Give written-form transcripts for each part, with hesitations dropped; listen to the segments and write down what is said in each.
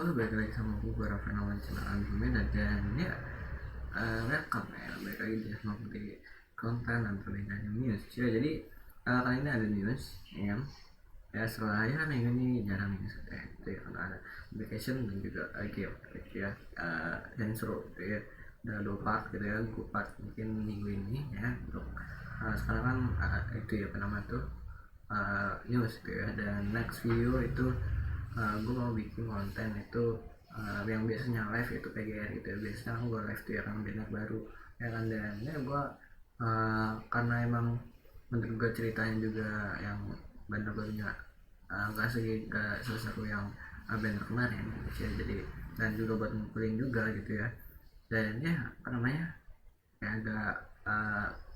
Halo, balik lagi sama gue Rafael Wancina Gimana dan ya welcome ya balik lagi di di konten dan perbincangan news ya. Jadi kali ini ada news ya kan? Ya setelah ya minggu ini jarang news itu ya karena ada vacation dan juga game gitu ya. Dan seru gitu ya, udah 2 part gitu ya, 2 part mungkin minggu ini ya untuk sekarang kan itu ya apa nama tuh news gitu ya. Dan next video itu gue mau bikin konten itu yang biasanya live itu PGR gitu ya. Biasanya gue live tuh ya kan banyak baru ya kan. Dan ya gue karena emang menurut gue ceritanya juga yang bener-bener gak segi gak seseru yang banner kemarin gitu ya. Jadi dan juga buat ngumpulin juga gitu ya. Dan ya apa namanya ya agak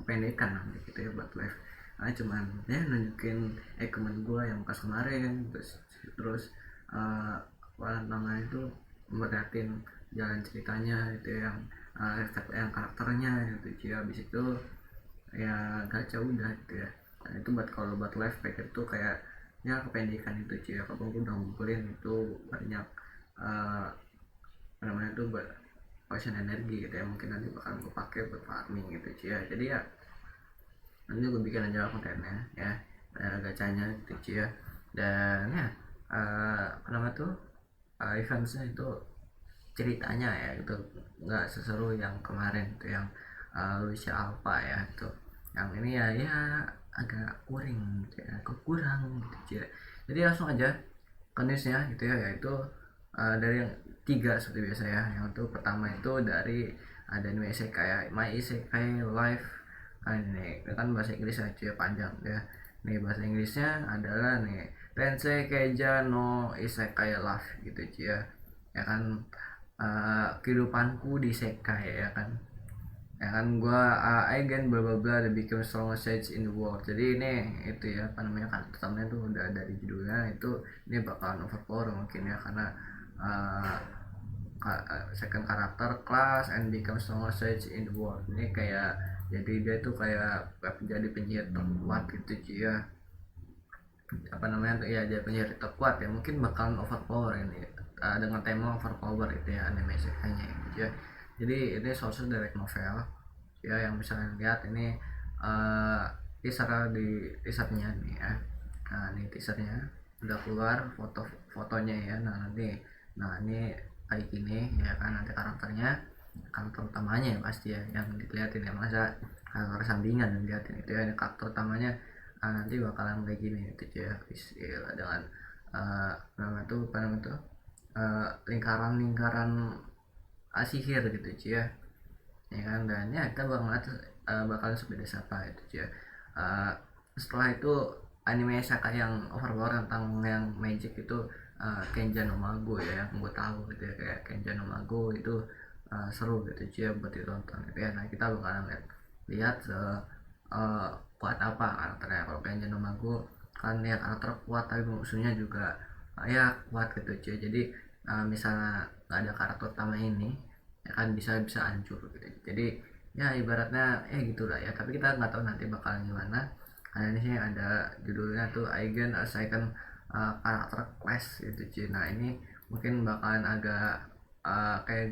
pendekan lah gitu ya buat live. Cuman ya nunjukin ekmen gue yang pas kemarin, terus apa namanya itu merhatiin jalan ceritanya itu yang karakternya gitu ya. Habis itu ya gacha udah gitu ya. Dan itu buat kalau buat live pack itu kayak ya kependekan itu ya. Kalau gue udah ngumpulin itu banyak apa namanya itu buat ocean energi gitu ya, mungkin nanti bakal gue pakai buat farming gitu ya. Jadi ya nanti gue bikin aja kontennya ya, gacanya gitu ya. Dan ya apa namanya tuh eventsnya itu ceritanya ya itu nggak seseru yang kemarin tuh yang Lucia Alpha ya itu. Yang ini ya agak kurang gitu ya, kurang gitu ya. Jadi langsung aja ke newsnya gitu ya, yaitu dari yang 3 seperti biasa ya. Yang itu pertama itu dari ada anime isekai ya, My Isekai Life. Ini kan bahasa Inggris aja ya, panjang ya. Nih bahasa Inggrisnya adalah nih Tensei Keija no Isekai Life gitu ya. Ya kan kehidupanku di isekai ya kan. Ya kan gua again bla bla bla the become strongest sage in the world. Jadi ini itu ya apa namanya kan pertamanya tuh udah dari judulnya itu ini bakalan overpower mungkin ya, karena uh, second karakter class and become strongest sage in the world. Ini kayak jadi dia tuh kayak jadi penyihir terkuat gitu ya. Apa namanya tuh ya, jadi penyihir terkuat ya, mungkin bakalan overpower ini dengan tema overpower itu ya anime hanya gitu ya. Jadi ini source direct novel ya, yang bisa lihat ini teasernya nih ya. Nah ini teasernya udah keluar fotonya ya. Nah ini kayak gini ya kan, nanti karakter utamanya ya pasti ya yang dilihatin ya, masa karakter sampingan yang dilihatin itu ya. Karakter utamanya nanti bakalan kayak gini gitu ya, dengan apa namanya tuh lingkaran sihir gitu ya. Ya kan, dan ya kita bakal sepeda siapa itu ya. Setelah itu anime Saka yang overpower tentang yang magic itu Kenja no Mago ya, yang gue tahu gitu ya. Kayak Kenja no Mago itu seru gitu ya buat ditonton gitu ya. Nah kita bakalan lihat kuat apa karakternya. Kalau Kenja no Mago kan ya karakter kuat, tapi musuhnya juga ya kuat gitu ya. Jadi misalnya nggak ada karakter utama ini ya kan, bisa hancur gitu. Jadi ya ibaratnya gitulah ya, tapi kita nggak tahu nanti bakalan gimana. Karena ini sih ada judulnya tuh Aigen a Second karakter class gitu cuy. Nah ini mungkin bakalan agak kayak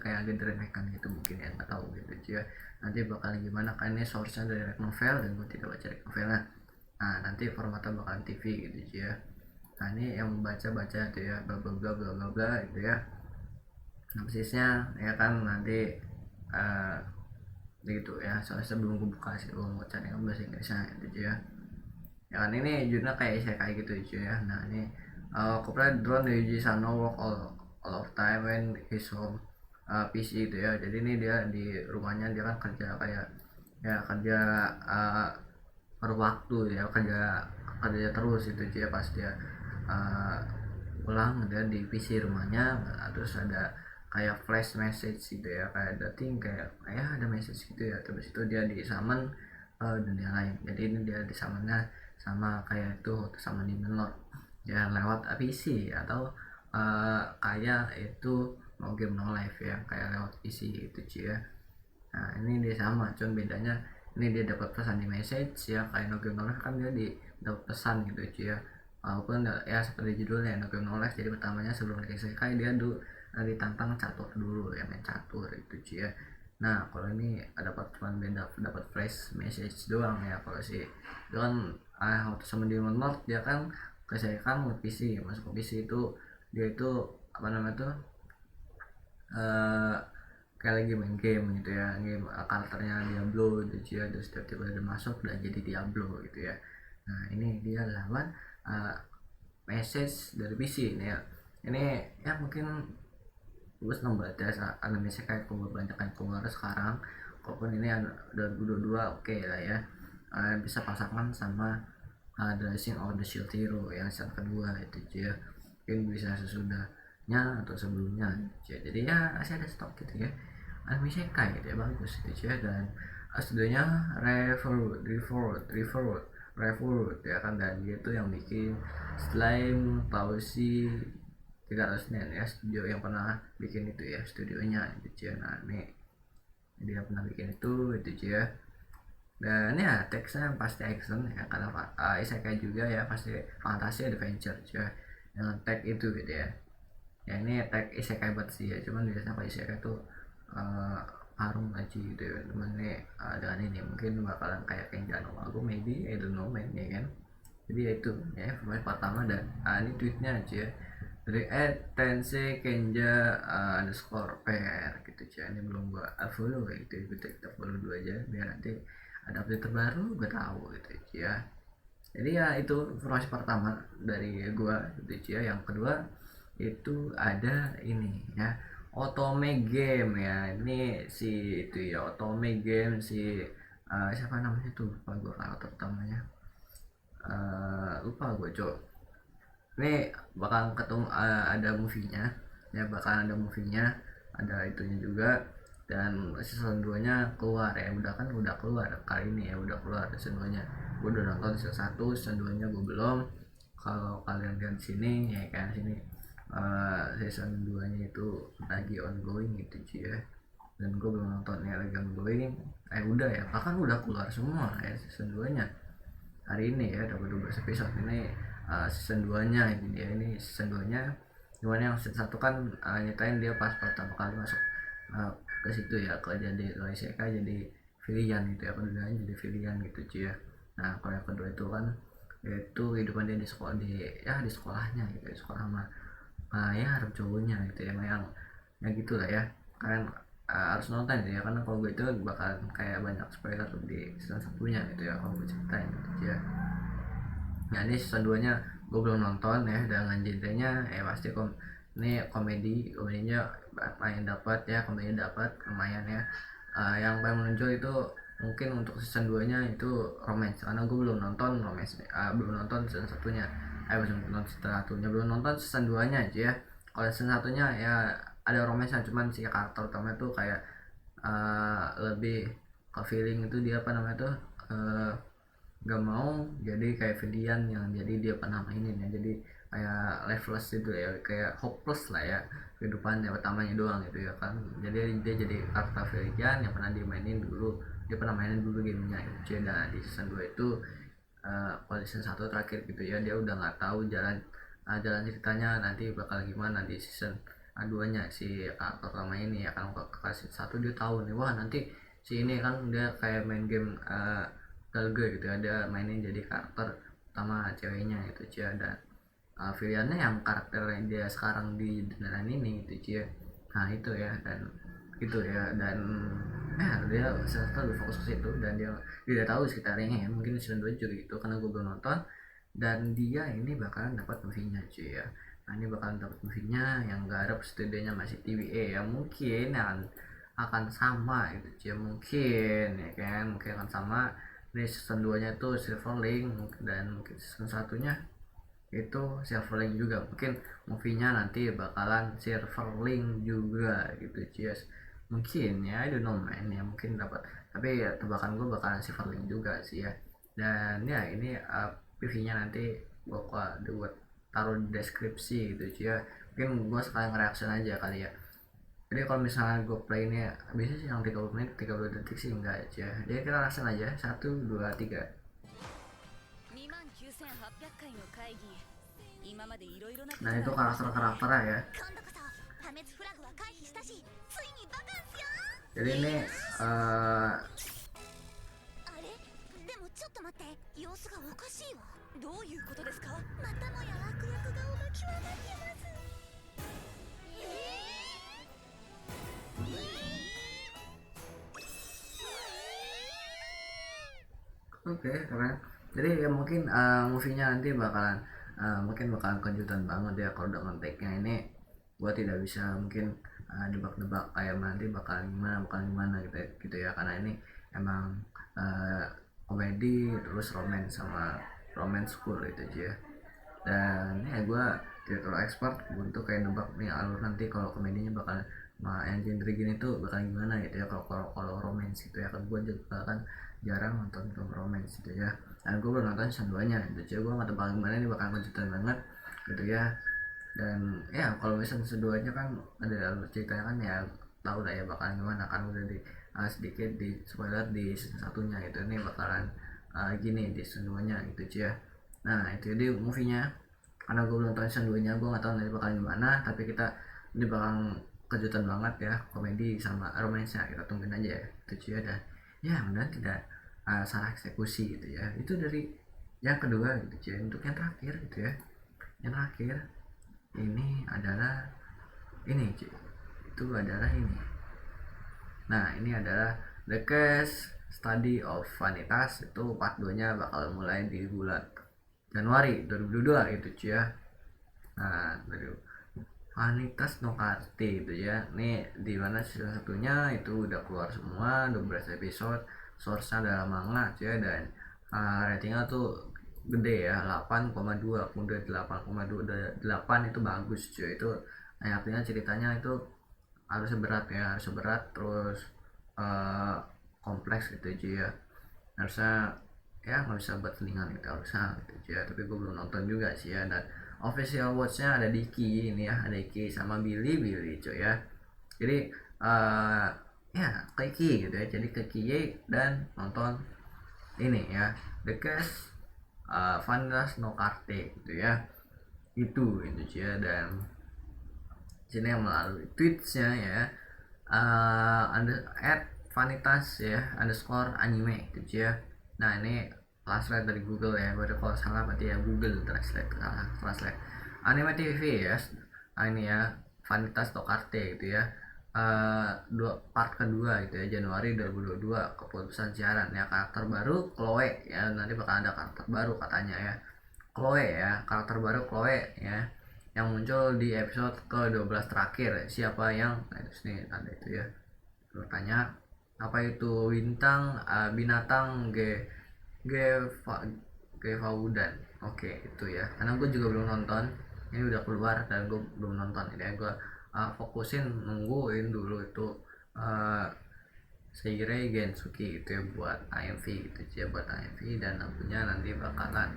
agak diremehkan gitu mungkin ya, nggak tahu gitu cuy ya. Nanti bakalan gimana, karena ini source-nya dari novel dan gue tidak baca novelnya. Nah nanti formatnya bakalan TV gitu cuy ya. Nah ini yang baca tuh ya, bla bla bla bla bla bla gitu ya. Nah persisnya ya kan nanti uh, gitu ya. Soalnya sebelum gue buka sih gue mau cari bahasa Inggrisnya gitu ya. Ya kan ini judulnya kayak gitu ya. Nah ini corporate drone Yuji Sano work all of time when his home PC itu ya. Jadi ini dia di rumahnya, dia kan kerja kayak ya kerja berwaktu ya, kerja terus itu ya. Pas dia uh, pulang dia di PC rumahnya, terus ada kayak flash message gitu ya, kayak dating kayak ada message gitu ya. Terus itu dia di summon dunia lain. Jadi ini dia di summonnya sama kayak itu sama di Lord ya, lewat PC atau kayak itu mau game no life ya, kayak lewat PC gitu ya. Nah ini dia sama, cuman bedanya ini dia dapat pesan di message ya, kayak no game no life kan dia di dapat pesan gitu ya. walaupun ya seperti judulnya no game no life. Jadi pertamanya sebelum isekai dia dulu ditantang catur dulu ya, main catur itu cia. Nah kalau ini dapat cuma beda dapat flash message doang ya. Kalau si itu kan waktu sama Demon Lord dia kan kesekan ke PC, masuk ke PC itu dia itu apa namanya tuh eh kayak lagi main game gitu ya, game karakternya Diablo gitu ya, terus tiba-tiba udah masuk dan jadi Diablo gitu ya. Nah ini dia lawan uh, message dari PC ini ya. Ini ya mungkin gue seneng banget ya animasi kayak banyak yang keluar sekarang. Walaupun ini 2022 oke lah ya. Bisa pasangan sama The Rising of the Shield Hero yang season kedua itu ya. Mungkin bisa sesudahnya atau sebelumnya gitu ya. Jadi ya masih ada stok gitu ya. Animasi kayak gitu ya, bagus gitu ya. Dan studionya Revolve ya kan, dan dia tuh yang bikin Slime, Pausi 300 nen ya, studio yang pernah bikin itu ya, studionya itu ya. Nah ini dia pernah bikin itu ya. Dan ya teksnya pasti action ya, karena isekai juga ya, pasti fantasi adventure ya dengan tag itu gitu ya. Ya ini tag isekai banget sih ya, cuman biasanya kalau isekai tuh uh, harum aja gitu ya. Cuman ini dengan ini mungkin bakalan kayak Kenja no Mago maybe, I don't know man ya kan. Jadi ya itu ya informasi pertama. Dan ini tweetnya aja ya, dari Tense Kenja underscore PR gitu ya. Ini belum gua follow ya gitu, kita follow dulu aja biar nanti ada update terbaru gue tahu gitu ya. Jadi ya itu informasi pertama dari gua gitu ya. Yang kedua itu ada ini ya, Otome Game ya. Ini si itu ya, Otome Game si siapa namanya tuh, lupa gue karakter utamanya, lupa gue cok. Ini bakal ketemu ada movie-nya ya, bakal ada movie-nya, ada itunya juga. Dan season 2 nya keluar ya, udah keluar kali ini ya, udah keluar season 2 nya. Gue udah nonton season 1, season 2 nya gue belum. Kalau kalian lihat sini ya kan, sini season 2 nya itu lagi ongoing gitu sih ya. Dan gue belum nonton ya, lagi ongoing. Udah ya, bahkan udah keluar semua ya season 2 nya hari ini ya, dapat 12 episode. Ini season 2 nya ini ya, ini season 2 nya. Gimana yang season 1 kan nyetain dia pas pertama kali masuk uh, ke situ ya, ke jadi isekai, jadi villain gitu ya, kedudukannya jadi villain gitu cuy ya. Nah kalau yang kedua itu kan yaitu kehidupan dia di sekolah, di sekolahnya gitu ya, sekolah sama ya harap cowoknya gitu ya, yang gitu lah ya. Kalian harus nonton gitu ya, karena kalau gue itu bakal kayak banyak spoiler di season satunya gitu ya kalau gue ceritain gitu ya. Nah ini season 2 nya gue belum nonton ya, dengan genrenya pasti ini komedinya lumayan dapat ya, komedinya dapat lumayan ya. Yang paling menonjol itu mungkin untuk season 2 nya itu romance, karena gue belum nonton romance, belum nonton season satunya, belum nonton season satunya, belum nonton season 2 nya aja ya. Kalau season satunya ya ada romance, cuman si karakter utama tuh kayak lebih ke feeling itu, dia apa namanya tuh gak mau jadi kayak Vidian yang jadi dia pernah mainin ya, jadi kayak lifeless gitu ya, kayak hopeless lah ya kehidupannya pertamanya doang gitu ya kan. Jadi dia jadi karakter Vidian yang pernah dimainin dulu, dia pernah mainin dulu gamenya gitu. Dan di season 2 itu kalau di season 1 terakhir gitu ya, dia udah nggak tahu jalan ceritanya nanti bakal gimana di season 2 nya. Si karakter utama ini ya kan, ke season 1 dia tahu nih, wah nanti si ini kan dia kayak main game Galga gitu, ada mainin jadi karakter utama ceweknya itu cia. Dan pilihannya yang karakter dia sekarang di beneran ini gitu cia. Nah itu ya, dan gitu ya. Dan dia serta lebih fokus ke situ, dan dia tidak tahu sekitarnya ya, mungkin season 2 juga gitu karena gue belum nonton. Dan dia ini bakalan dapat movie-nya cuy ya. Nah ini bakalan dapat movie-nya, yang garap studionya masih TVA ya, mungkin akan sama gitu cuy, mungkin ya kan, mungkin akan sama. Ini season 2 nya itu Silverling, dan mungkin season satunya itu Silverling juga, mungkin movie-nya nanti bakalan Silverling juga gitu cheers. Mungkin ya, I don't know man ya, mungkin dapat, tapi ya tebakan gue bakalan Silverling juga sih ya. Dan ya ini PV-nya nanti gue taruh di deskripsi gitu ya. Mungkin gue sekalian nge-reaction aja kali ya. Jadi kalau misalnya gue play ini biasanya sih yang 30 menit 30 detik sih enggak aja. Jadi kita langsung aja 1 2 3. 29,800回の会議 Nah itu karakternya ya. Jadi ini uh, あれでもちょっと待って様子がおかしいわどういうことですかまたもや悪役顔が際立ってますoke, keren. Jadi ya mungkin movie-nya nanti bakalan kejutan banget ya kalau dengan take-nya ini. Gua tidak bisa mungkin nebak-nebak kayak nanti bakalan gimana gitu ya, karena ini emang komedi terus romance sama romance full itu aja ya. Dan ya gue tidak terlalu expert untuk kayak nebak nih alur nanti kalau komedinya bakal yang genre gini tuh bakal gimana gitu ya. Kalau romance gitu ya kan, gue juga kan jarang nonton film romance gitu ya, dan gue belum nonton season 2 nya gitu ya. Gue nggak tahu gimana, ini bakal kejutan banget gitu ya. Dan ya kalau misalnya season 2 nya kan ada alur ceritanya kan ya, tahu lah ya bakalan gimana kan, udah di sedikit di spoiler di season 1 nya gitu. Ini bakalan gini di season 2 nya gitu ya. Nah itu jadi movie-nya, karena gue belum nonton season 2 nya gue gak tau nanti bakal gimana, tapi ini bakal kejutan banget ya, komedi sama romance nya kita tungguin aja ya itu ya. Dan ya mudah tidak salah eksekusi gitu ya. Itu dari yang kedua gitu ya. Untuk yang terakhir gitu ya, yang terakhir ini adalah ini cuy, itu adalah ini. Nah ini adalah The Case Study of Vanitas, itu part 2 nya bakal mulai di bulan Januari 2022 gitu cuy ya. Nah dari Vanitas no Karte itu ya, nih di mana season satunya itu udah keluar semua 12 episode, source-nya adalah manga cuy, dan ratingnya tuh gede ya, 8,2, udah 8,2, 8 itu bagus cuy. Itu artinya ceritanya itu harusnya berat ya, harusnya berat terus kompleks gitu cuy ya, harusnya ya nggak bisa buat selingan gitu harusnya gitu ya. Tapi gue belum nonton juga sih ya. Dan official watch-nya ada Diki ini ya, ada Diki sama Billy cuy ya. Jadi ya ke Ki gitu ya, jadi ke Ki dan nonton ini ya, The Case Vanitas no Karte gitu ya. Itu cuy ya. Dan sini yang melalui tweetsnya ya, under @vanitas ya underscore anime gitu ya. Nah ini translate dari Google ya, baru kalau salah berarti ya Google translate anime TV ya. Nah ini ya Vanitas Tokarte gitu ya. Part kedua gitu ya, Januari 2022 keputusan siaran ya. Karakter baru Chloe ya, nanti bakal ada karakter baru katanya ya, Chloe ya, karakter baru Chloe ya, yang muncul di episode ke-12 terakhir. Siapa yang sini ada itu ya, bertanya apa itu bintang binatang G Faudan. Oke itu ya, karena gue juga belum nonton, ini udah keluar dan gue belum nonton ini ya. Gue fokusin nungguin dulu itu Seirei Gensuki itu ya buat AMV gitu ya, buat AMV. Dan tentunya nanti bakalan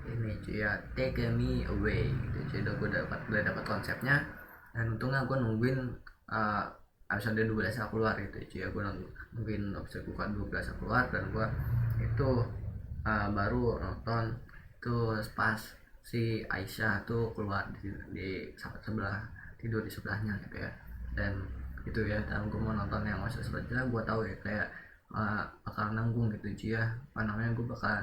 ini cuy ya, Take Me Away gitu cuy. Gue udah dapat konsepnya, dan untungnya gue nungguin episode 12 keluar gitu cuy ya. Gue nungguin episode 12 keluar, dan gue itu baru nonton itu pas si Aisyah tuh keluar di sebelah, tidur di sebelahnya gitu ya. Dan itu ya, dan gue mau nonton yang masih sebenarnya gue tahu ya kayak bakal nanggung gitu cuy ya, apa namanya, gue bakal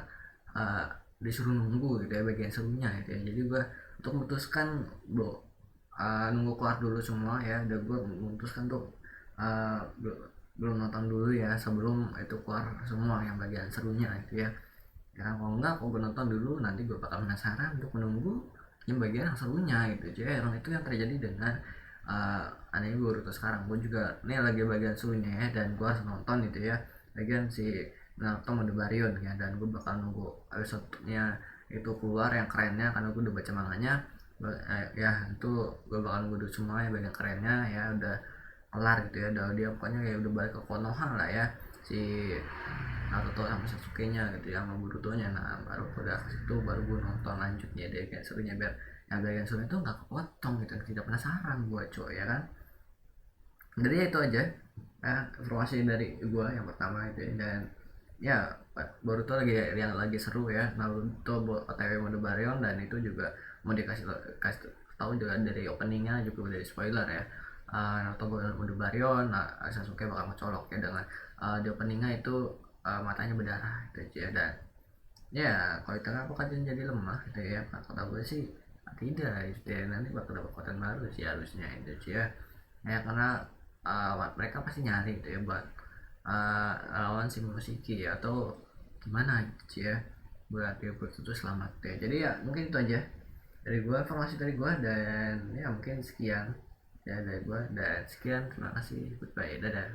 disuruh nunggu gitu ya bagian serunya gitu ya. Jadi gue untuk memutuskan nunggu keluar dulu semua ya, dan gue memutuskan tuh belum nonton dulu ya sebelum itu keluar semua yang bagian serunya gitu ya. Karena kalau enggak, kalau gue nonton dulu nanti gue bakal penasaran untuk menunggu yang bagian yang serunya gitu ya. Emang itu yang terjadi dengan anime Boruto sekarang. Gue juga nih lagi bagian serunya ya, dan gue harus nonton itu ya bagian si Naruto Mode Baryon ya. Dan gue bakal nunggu episode-nya itu keluar yang kerennya, karena gue udah baca manganya ya. Itu gue bakal nunggu dulu semua ya bagian kerennya ya, udah kelar gitu ya. Udah dia pokoknya ya udah balik ke Konoha lah ya si Naruto sama Sasuke nya gitu ya, sama Boruto nya. Nah baru udah situ baru gue nonton lanjutnya deh kayak serunya, biar yang bagian serunya itu nggak kepotong gitu, tidak penasaran gue coy ya kan. Jadi itu aja ya, informasi dari gue yang pertama itu ya. Dan ya Boruto lagi yang lagi seru ya, Naruto OTW Mode Baryon, dan itu juga mau kasih tahu juga dari openingnya juga dari spoiler ya. Naruto bakal bunuh Baryon, Sasuke bakal mencolok ya dengan di openingnya itu matanya berdarah gitu ya. Dan ya kalau di tengah apakah dia jadi lemah gitu ya, kata gue sih tidak gitu ya, nanti bakal dapat kekuatan baru sih harusnya itu ya. Ya karena mereka pasti nyari gitu ya buat lawan si Momoshiki ya, atau gimana gitu ya, buat dia itu selamat ya. Jadi ya mungkin itu aja dari gua, informasi dari gua, dan ya mungkin sekian ya dari gua, dan sekian, terima kasih, goodbye, dadah.